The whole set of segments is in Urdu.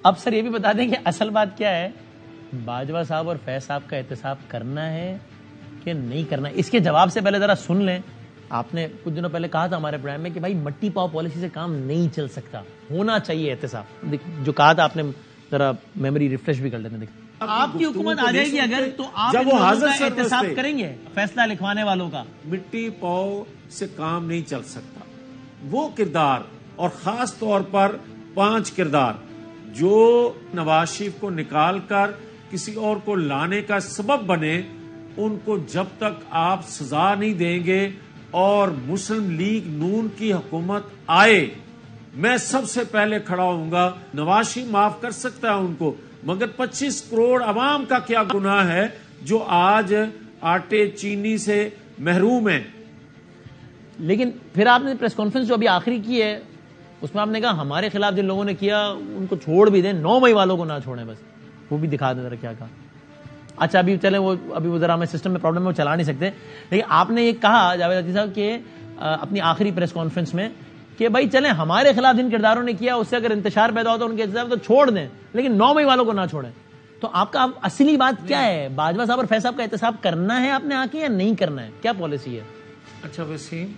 اب سر یہ بھی بتا دیں کہ اصل بات کیا ہے, باجوہ صاحب اور فیض صاحب کا احتساب کرنا ہے کہ نہیں کرنا ہے؟ اس کے جواب سے پہلے ذرا سن لیں. آپ نے کچھ دنوں پہلے کہا تھا ہمارے پروگرام میں کہ بھائی مٹی پاؤ پالیسی سے کام نہیں چل سکتا, ہونا چاہیے احتساب. جو کہا تھا آپ نے, ذرا میموری ریفریش بھی کر لیتے ہیں. آپ کی حکومت آ جائے گی اگر, تو آپ احتساب کریں گے فیصلہ لکھوانے والوں کا؟ مٹی پاؤ سے کام نہیں چل سکتا. وہ کردار, اور خاص طور پر 5 کردار جو نواز شریف کو نکال کر کسی اور کو لانے کا سبب بنے, ان کو جب تک آپ سزا نہیں دیں گے اور مسلم لیگ نون کی حکومت آئے, میں سب سے پہلے کھڑا ہوں گا. نواز شریف معاف کر سکتا ہے ان کو, مگر 25 کروڑ عوام کا کیا گناہ ہے جو آج آٹے چینی سے محروم ہیں. لیکن پھر آپ نے پریس کانفرنس جو ابھی آخری کی ہے اس میں آپ نے کہا ہمارے خلاف جن لوگوں نے کیا ان کو چھوڑ بھی دیں, 9 مئی والوں کو نہ چھوڑیں بس. وہ بھی دکھا دیں ذرا کیا کہا. اچھا ابھی چلیں, وہ ابھی وہ ذرا ہمیں سسٹم میں پرابلم ہے, وہ چلا نہیں سکتے. لیکن آپ نے یہ کہا جاوید عطیہ صاحب کہ اپنی آخری پریس کانفرنس میں کہ بھائی چلیں ہمارے خلاف جن کرداروں نے کیا اس سے اگر انتشار پیدا ہوتا ہے ان کے احتساب تو چھوڑ دیں, لیکن 9 مئی والوں کو نہ چھوڑیں. تو آپ کا اصلی بات کیا ہے؟ باجوہ صاحب اور فیض صاحب کا احتساب کرنا ہے آپ نے آ کے یا نہیں کرنا ہے؟ کیا پالیسی ہے؟ اچھا وسیم,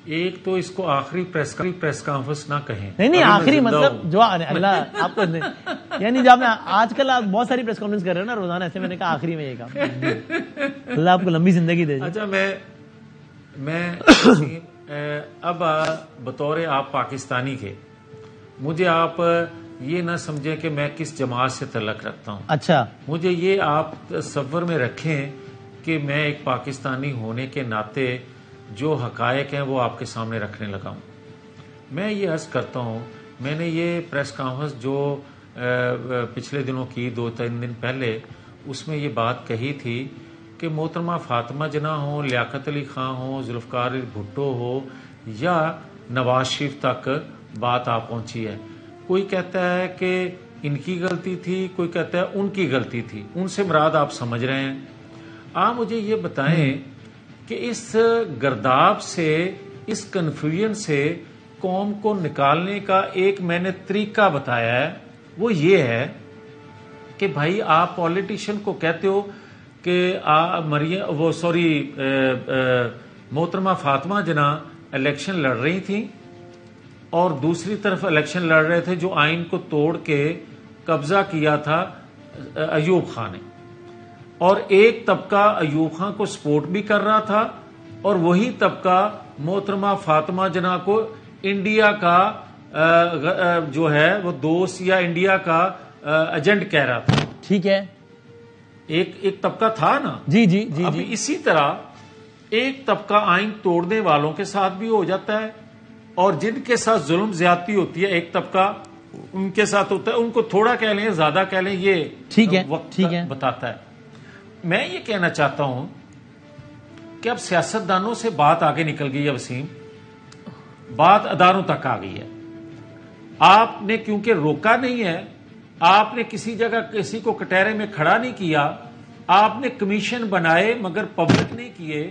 ایک تو اس کو آخری پریس کانفرنس نہ کہیں. نہیں آخری مطلب جو اللہ آپ کو یعنی جب آج کل آپ بہت ساری پریس کانفرنس کر رہے ہیں نا روزانہ, ایسے میں نے کہا آخری میں یہ کہا. اللہ آپ کو لمبی زندگی دے. اچھا میں اب بطور آپ پاکستانی کے, مجھے آپ یہ نہ سمجھیں کہ میں کس جماعت سے تعلق رکھتا ہوں. اچھا, مجھے یہ آپ تصور میں رکھیں کہ میں ایک پاکستانی ہونے کے ناطے جو حقائق ہیں وہ آپ کے سامنے رکھنے لگا ہوں. میں یہ عرض کرتا ہوں, میں نے یہ پریس کانفرنس جو پچھلے دنوں کی 2-3 دن پہلے, اس میں یہ بات کہی تھی کہ محترمہ فاطمہ جناح ہوں, لیاقت علی خان ہوں, ذوالفقار بھٹو ہو یا نواز شریف تک بات آ پہنچی ہے. کوئی کہتا ہے کہ ان کی غلطی تھی, کوئی کہتا ہے ان کی غلطی تھی. ان سے مراد آپ سمجھ رہے ہیں. آپ مجھے یہ بتائیں کہ اس گرداب سے, اس کنفیوژن سے قوم کو نکالنے کا ایک میں نے طریقہ بتایا ہے. وہ یہ ہے کہ بھائی آپ پولیٹیشین کو کہتے ہو کہ محترمہ فاطمہ جناح الیکشن لڑ رہی تھیں اور دوسری طرف الیکشن لڑ رہے تھے جو آئین کو توڑ کے قبضہ کیا تھا ایوب خان نے, اور ایک طبقہ ایوب خان کو سپورٹ بھی کر رہا تھا اور وہی طبقہ محترمہ فاطمہ جناح کو انڈیا کا جو ہے وہ دوست یا انڈیا کا ایجنٹ کہہ رہا تھا. ٹھیک ہے, ایک طبقہ تھا نا. جی جی جی. ابھی اسی طرح ایک طبقہ آئین توڑنے والوں کے ساتھ بھی ہو جاتا ہے, اور جن کے ساتھ ظلم زیادتی ہوتی ہے ایک طبقہ ان کے ساتھ ہوتا ہے. ان کو تھوڑا کہہ لیں زیادہ کہہ لیں, یہ ٹھیک ہے, وقت بتاتا ہے. میں یہ کہنا چاہتا ہوں کہ اب سیاستدانوں سے بات آگے نکل گئی ہے وسیم, بات اداروں تک آ گئی ہے. آپ نے کیونکہ روکا نہیں ہے, آپ نے کسی جگہ کسی کو کٹہرے میں کھڑا نہیں کیا, آپ نے کمیشن بنائے مگر پبلک نہیں کیے,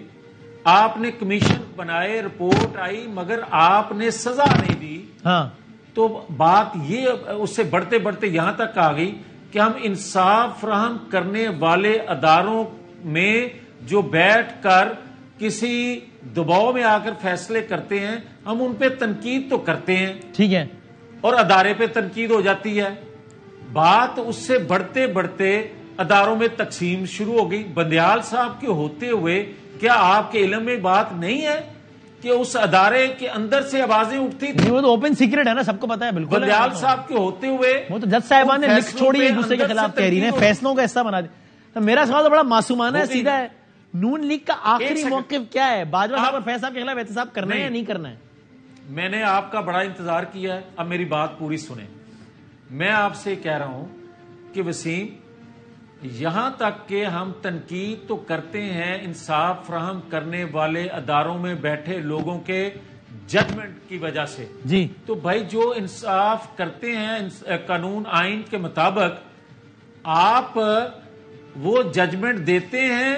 آپ نے کمیشن بنائے رپورٹ آئی مگر آپ نے سزا نہیں دی. ہاں, تو بات یہ اس سے بڑھتے بڑھتے یہاں تک آ گئی کہ ہم انصاف فراہم کرنے والے اداروں میں جو بیٹھ کر کسی دباؤ میں آ کر فیصلے کرتے ہیں, ہم ان پہ تنقید تو کرتے ہیں. ٹھیک ہے, اور ادارے پہ تنقید ہو جاتی ہے. بات اس سے بڑھتے بڑھتے اداروں میں تقسیم شروع ہو گئی. بندیال صاحب کے ہوتے ہوئے کیا آپ کے علم میں بات نہیں ہے کہ اس ادارے کے اندر سے آوازیں اٹھتی تھی؟ وہ تو اوپن سیکرٹ ہے نا, سب کو پتا ہے. بالکل, بندیال صاحب کے ہوتے ہوئے وہ تو جج صاحبان نے لکھ چھوڑی ایک دوسرے کے خلاف تحریریں, فیصلوں کا حصہ بنا دی. میرا سوال تو بڑا معصومانہ ہے, سیدھا ہے. نون لیگ کا آخری موقف کیا ہے؟ باجوہ صاحب اور فیض صاحب کے خلاف احتساب کرنا ہے یا نہیں کرنا ہے؟ میں نے آپ کا بڑا انتظار کیا ہے, اب میری بات پوری سنیں. میں آپ سے کہہ رہا ہوں کہ وسیم, یہاں تک کہ ہم تنقید تو کرتے ہیں انصاف فراہم کرنے والے اداروں میں بیٹھے لوگوں کے ججمنٹ کی وجہ سے. جی, تو بھائی جو انصاف کرتے ہیں قانون آئین کے مطابق, آپ وہ ججمنٹ دیتے ہیں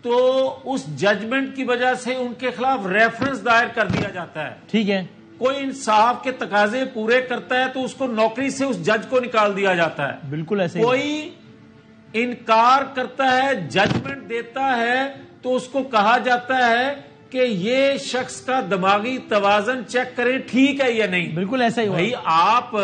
تو اس ججمنٹ کی وجہ سے ان کے خلاف ریفرنس دائر کر دیا جاتا ہے. ٹھیک ہے, کوئی انصاف کے تقاضے پورے کرتا ہے تو اس کو نوکری سے اس جج کو نکال دیا جاتا ہے. بالکل ایسے کوئی انکار کرتا ہے، ججمنٹ دیتا ہے تو اس کو کہا جاتا ہے کہ یہ شخص کا دماغی توازن چیک کریں ٹھیک ہے یا نہیں. بالکل ایسا ہی بھائی آپ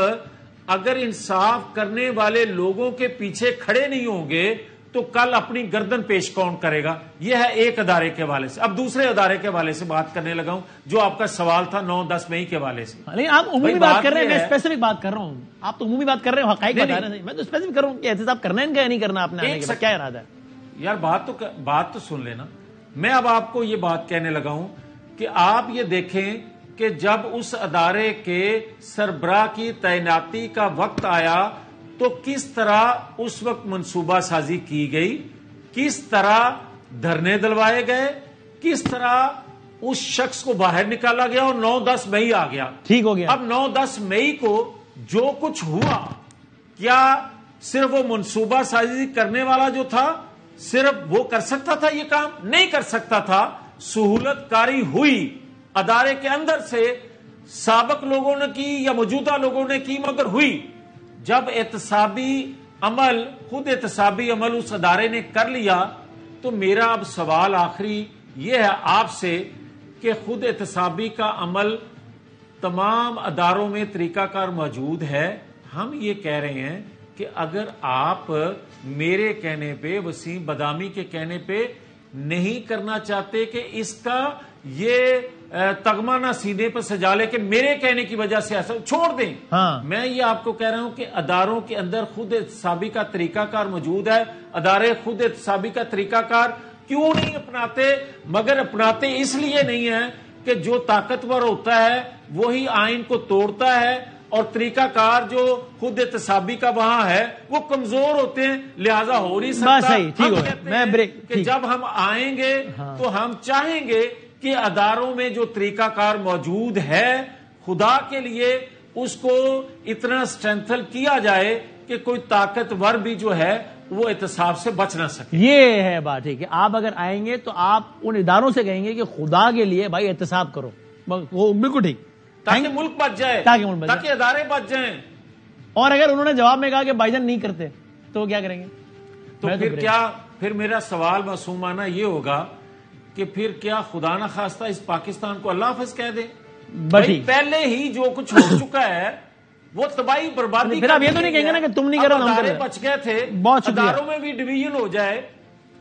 اگر انصاف کرنے والے لوگوں کے پیچھے کھڑے نہیں ہوں گے تو کل اپنی گردن پیش کون کرے گا؟ یہ ہے ایک ادارے کے حوالے سے. اب دوسرے ادارے کے حوالے سے بات کرنے لگا ہوں جو آپ کا سوال تھا 9-10 مئی کے حوالے سے. لیکن آپ عمومی بات کر رہے ہیں، میں اسپیسیفک بات کر رہا ہوں. آپ تو عمومی بات کر رہے ہیں، حقائق بتا رہے ہیں. میں تو اسپیسیفک کر رہا ہوں کہ احتساب کرنا ہے ان کا یا نہیں کرنا. آپ نے کیا ارادہ ہے؟ یار بات تو سن لینا. میں اب آپ کو یہ بات کہنے لگا ہوں کہ آپ یہ دیکھیں کہ جب اس ادارے کے سربراہ کی تعیناتی کا وقت آیا تو کس طرح اس وقت منصوبہ سازی کی گئی، کس طرح دھرنے دلوائے گئے، کس طرح اس شخص کو باہر نکالا گیا اور 9-10 مئی آ گیا. ٹھیک ہو گیا. اب 9-10 مئی کو جو کچھ ہوا، کیا صرف وہ منصوبہ سازی کرنے والا جو تھا صرف وہ کر سکتا تھا یہ کام؟ نہیں کر سکتا تھا. سہولت کاری ہوئی ادارے کے اندر سے، سابق لوگوں نے کی یا موجودہ لوگوں نے کی، مگر ہوئی. جب احتسابی عمل، خود احتسابی عمل اس ادارے نے کر لیا تو میرا اب سوال آخری یہ ہے آپ سے کہ خود احتسابی کا عمل تمام اداروں میں طریقہ کار موجود ہے. ہم یہ کہہ رہے ہیں کہ اگر آپ میرے کہنے پہ، وسیم بادامی کے کہنے پہ نہیں کرنا چاہتے کہ اس کا یہ تغمہ نہ سینے پر سجا لے کہ میرے کہنے کی وجہ سے ایسا، چھوڑ دیں. میں یہ آپ کو کہہ رہا ہوں کہ اداروں کے اندر خود احتسابی کا طریقہ کار موجود ہے. ادارے خود احتسابی کا طریقہ کار کیوں نہیں اپناتے؟ مگر اپناتے اس لیے نہیں ہے کہ جو طاقتور ہوتا ہے وہی آئین کو توڑتا ہے اور طریقہ کار جو خود احتسابی کا وہاں ہے وہ کمزور ہوتے ہیں، لہذا ہو نہیں سکتا. ہم کہتے ہیں کہ جب ہم آئیں گے تو ہم چاہیں گے کہ اداروں میں جو طریقہ کار موجود ہے خدا کے لیے اس کو اتنا اسٹرینتھن کیا جائے کہ کوئی طاقتور بھی جو ہے وہ احتساب سے بچ نہ سکے. یہ ہے بات. ٹھیک ہے، آپ اگر آئیں گے تو آپ ان اداروں سے کہیں گے کہ خدا کے لیے بھائی احتساب کرو. وہ بالکل ٹھیک، تاکہ ملک بچ جائے، تاکہ ادارے بچ جائیں. اور اگر انہوں نے جواب میں کہا کہ بھائی جان نہیں کرتے تو وہ کیا کریں گے؟ تو پھر میرا سوال معصومانہ یہ ہوگا کہ پھر کیا خدا نہ خواستہ اس پاکستان کو اللہ حافظ کہہ دے؟ پہلے ہی جو کچھ ہو چکا ہے وہ تباہی بربادی. پھر آپ یہ تو نہیں کہیں گے نا کہ تم نہیں کرو، ادارے بچ گئے تھے، اداروں میں بھی ڈویژن ہو جائے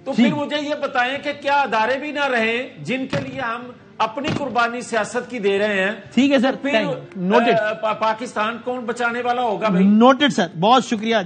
تو پھر مجھے یہ بتائیں کہ کیا ادارے بھی نہ رہیں جن کے لیے ہم اپنی قربانی سیاست کی دے رہے ہیں؟ ٹھیک ہے سر، پھر پاکستان کون بچانے والا ہوگا بھائی؟ نوٹڈ سر، بہت شکریہ.